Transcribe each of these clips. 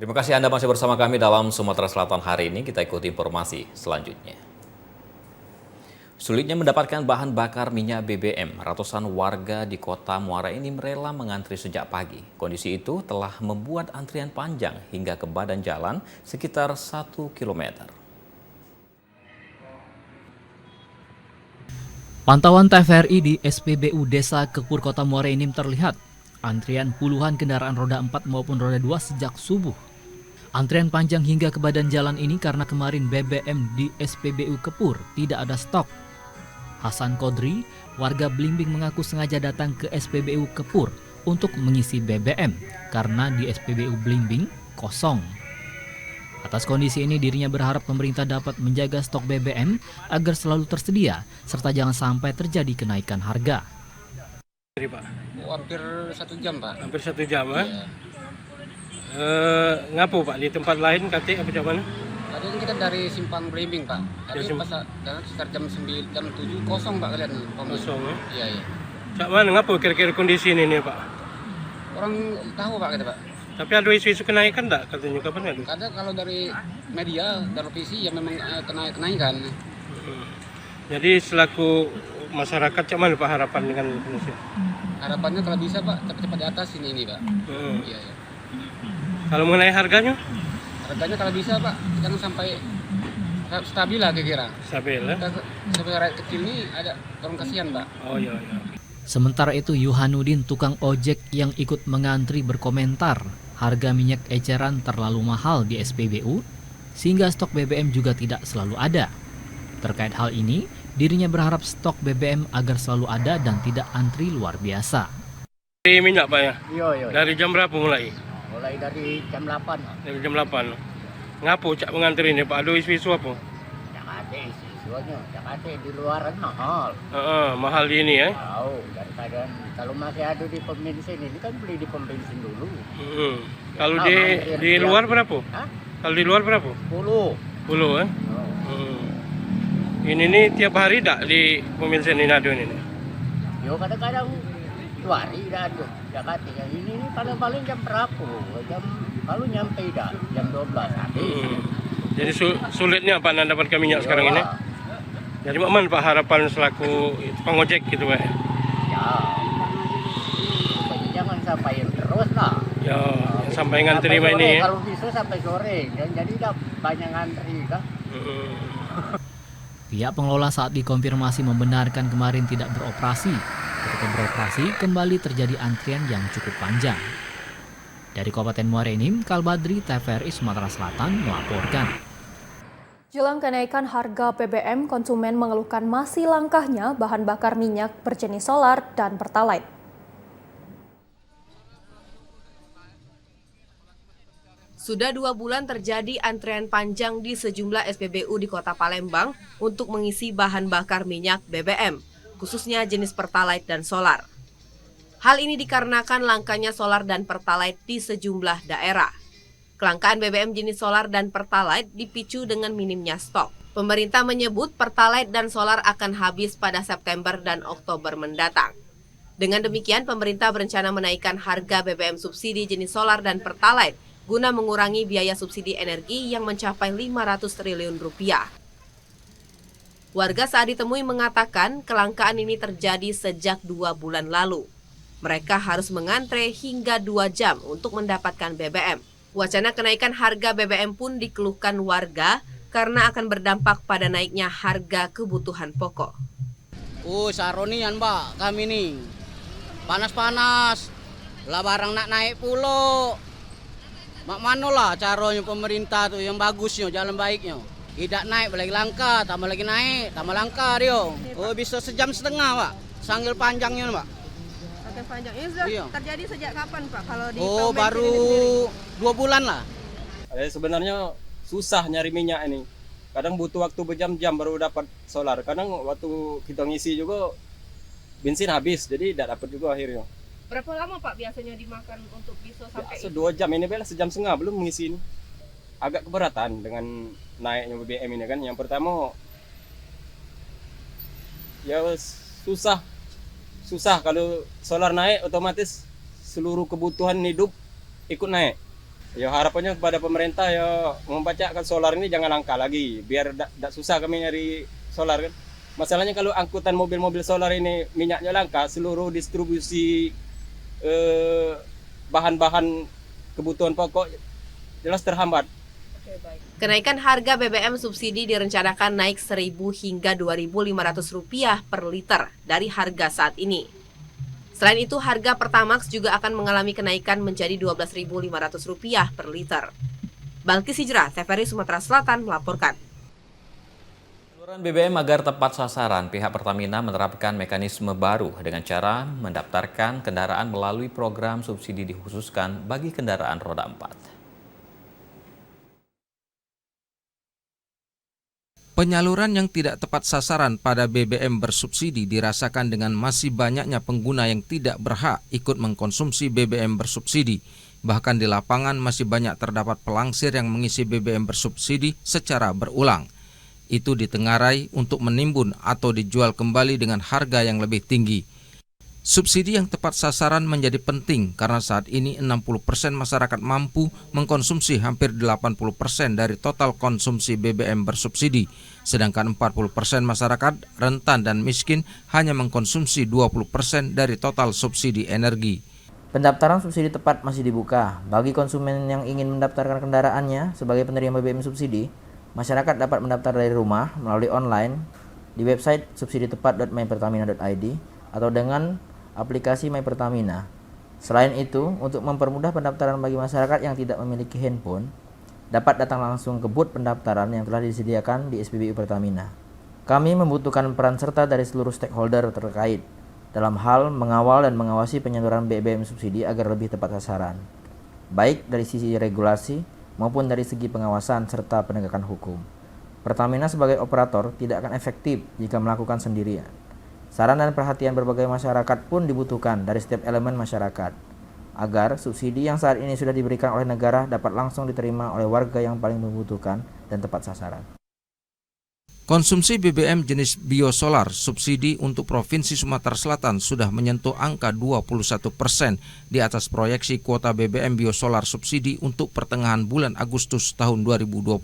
Terima kasih Anda masih bersama kami dalam Sumatera Selatan hari ini. Kita ikuti informasi selanjutnya. Sulitnya mendapatkan bahan bakar minyak BBM, ratusan warga di kota Muara Enim rela mengantri sejak pagi. Kondisi itu telah membuat antrian panjang hingga ke badan jalan sekitar 1 km. Pantauan TVRI di SPBU Desa Kepur Kota Muara Enim terlihat antrian puluhan kendaraan roda 4 maupun roda 2 sejak subuh. Antrian panjang hingga ke badan jalan ini karena kemarin BBM di SPBU Kepur tidak ada stok. Hasan Kodri, warga Blimbing mengaku sengaja datang ke SPBU Kepur untuk mengisi BBM karena di SPBU Blimbing kosong. Atas kondisi ini dirinya berharap pemerintah dapat menjaga stok BBM agar selalu tersedia serta jangan sampai terjadi kenaikan harga. Hampir 1 jam, Pak. Hampir 1 jam, Iya. Ngapo Pak, di tempat lain kate apa zaman? Tadi kan kita dari Simpang Blimbing, Pak. Tadi pas sekitar jam 9, jam 7 kosong, Pak, kalian. Kosong ya? Iya, iya. Cak mana ngapo kira-kira kondisi ini nih Pak? Orang tahu, Pak, kita, Pak. Tapi ada isu-isu kenaikan enggak katanya kapan ada? Kadang kalau dari media, televisi ya memang kenaikan. Jadi selaku masyarakat cak mana Pak harapan dengan kondisi? Harapannya kalau bisa, Pak, cepat-cepat di atas ini, Pak. Iya, iya. Kalau mengenai harganya? Harganya kalau bisa, Pak, jangan sampai stabil lah kira-kira. Stabil ya? Sampai rakyat kecil ini ada orang kasihan, Pak. Oh iya iya. Sementara itu Yuhanudin, tukang ojek yang ikut mengantri, berkomentar harga minyak eceran terlalu mahal di SPBU sehingga stok BBM juga tidak selalu ada. Terkait hal ini, dirinya berharap stok BBM agar selalu ada dan tidak antri luar biasa. Dari minyak Pak ya? Iya. Dari jam berapa mulai? Mulai dari jam 8. Dari jam 8. Ngapo cak mengantri ini Pak? Ada isu-isu apa? Jak ada siswanya, jak ada di luar mahal. Mahal di ini ya? Tahu, daripada kalau masih ada di pom bensin ini kan beli di pom bensin dulu. Kalau di luar berapa? Hah? Kalau di luar berapa? 10. 10 kan? Ini nih tiap hari tak di pom bensin ini ada ini? Yo kadang-kadang 2 hari dah ada. Jakarta yang ini paling-paling jam berapa? Jam kalau nyampe dah jam 12 habis. Jadi sulitnya Pak Anda dapatkan minyak sekarang ini? Jadi mana Pak harapan selaku pengojek gitu Pak? Ya. Pokoknya jangan sampai terus lah. Ya, sampai ngantri Sampai ini sore, ya. kalau bisa sampai sore. Jadi dah banyak ngantri kan. Pihak pengelola saat dikonfirmasi membenarkan kemarin tidak beroperasi. Ketika beroperasi, kembali terjadi antrian yang cukup panjang. Dari Kabupaten Muara Enim, Kalbadri, TVRI Sumatera Selatan melaporkan. Jelang kenaikan harga BBM, konsumen mengeluhkan masih langkahnya bahan bakar minyak berjenis solar dan pertalite. Sudah 2 bulan terjadi antrean panjang di sejumlah SPBU di Kota Palembang untuk mengisi bahan bakar minyak BBM, khususnya jenis pertalite dan solar. Hal ini dikarenakan langkanya solar dan pertalite di sejumlah daerah. Kelangkaan BBM jenis solar dan pertalite dipicu dengan minimnya stok. Pemerintah menyebut pertalite dan solar akan habis pada September dan Oktober mendatang. Dengan demikian, pemerintah berencana menaikkan harga BBM subsidi jenis solar dan pertalite guna mengurangi biaya subsidi energi yang mencapai 500 triliun rupiah. Warga saat ditemui mengatakan kelangkaan ini terjadi sejak 2 bulan lalu. Mereka harus mengantre hingga 2 jam untuk mendapatkan BBM. Wacana kenaikan harga BBM pun dikeluhkan warga karena akan berdampak pada naiknya harga kebutuhan pokok. Saronian Mbak, kami nih. Panas-panas. Lah barang nak naik pulau. Mak mano lah caranya pemerintah tuh yang bagusnya, jalan baiknya. Tidak naik, lagi langka, tambah lagi naik, tambah langka dia. Oh bisa 1,5 jam Pak, sanggil panjangnya Pak. Oke, panjangnya sudah terjadi sejak kapan Pak? Kalau di baru 2 bulan lah. Sebenarnya susah nyari minyak ini. Kadang butuh waktu berjam-jam baru dapat solar. Kadang waktu kita ngisi juga bensin habis, jadi tidak dapat juga akhirnya. Berapa lama Pak biasanya dimakan untuk bisa sampai Biasa 2 jam ini bela 1,5 jam belum mengisi ini. Agak keberatan dengan naiknya BBM ini kan. Yang pertama ya susah kalau solar naik otomatis seluruh kebutuhan hidup ikut naik. Ya harapannya kepada pemerintah ya membacakan solar ini jangan langka lagi, biar tidak susah kami nyari solar kan. Masalahnya kalau angkutan mobil-mobil solar ini minyaknya langka, seluruh distribusi bahan-bahan kebutuhan pokok jelas terhambat. Kenaikan harga BBM subsidi direncanakan naik Rp1.000 hingga Rp2.500 per liter dari harga saat ini. Selain itu, harga Pertamax juga akan mengalami kenaikan menjadi Rp12.500 per liter. Balkis Hijrah, TVRI Sumatera Selatan melaporkan. Penyaluran BBM agar tepat sasaran, pihak Pertamina menerapkan mekanisme baru dengan cara mendaftarkan kendaraan melalui program subsidi dikhususkan bagi kendaraan roda 4. Penyaluran yang tidak tepat sasaran pada BBM bersubsidi dirasakan dengan masih banyaknya pengguna yang tidak berhak ikut mengkonsumsi BBM bersubsidi. Bahkan di lapangan masih banyak terdapat pelangsir yang mengisi BBM bersubsidi secara berulang. Itu ditengarai untuk menimbun atau dijual kembali dengan harga yang lebih tinggi. Subsidi yang tepat sasaran menjadi penting karena saat ini 60% masyarakat mampu mengkonsumsi hampir 80% dari total konsumsi BBM bersubsidi, sedangkan 40% masyarakat rentan dan miskin hanya mengkonsumsi 20% dari total subsidi energi. Pendaftaran subsidi tepat masih dibuka. Bagi konsumen yang ingin mendaftarkan kendaraannya sebagai penerima BBM subsidi, masyarakat dapat mendaftar dari rumah melalui online di website subsiditepat.mypertamina.id atau dengan aplikasi My Pertamina. Selain itu, untuk mempermudah pendaftaran bagi masyarakat yang tidak memiliki handphone, dapat datang langsung ke booth pendaftaran yang telah disediakan di SPBU Pertamina. Kami membutuhkan peran serta dari seluruh stakeholder terkait dalam hal mengawal dan mengawasi penyaluran BBM subsidi agar lebih tepat sasaran, baik dari sisi regulasi maupun dari segi pengawasan serta penegakan hukum. Pertamina sebagai operator tidak akan efektif jika melakukan sendirian. Saran dan perhatian berbagai masyarakat pun dibutuhkan dari setiap elemen masyarakat, agar subsidi yang saat ini sudah diberikan oleh negara dapat langsung diterima oleh warga yang paling membutuhkan dan tepat sasaran. Konsumsi BBM jenis biosolar subsidi untuk Provinsi Sumatera Selatan sudah menyentuh angka 21% di atas proyeksi kuota BBM biosolar subsidi untuk pertengahan bulan Agustus tahun 2022.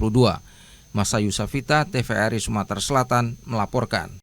Masa Yusafita, TVRI Sumatera Selatan melaporkan.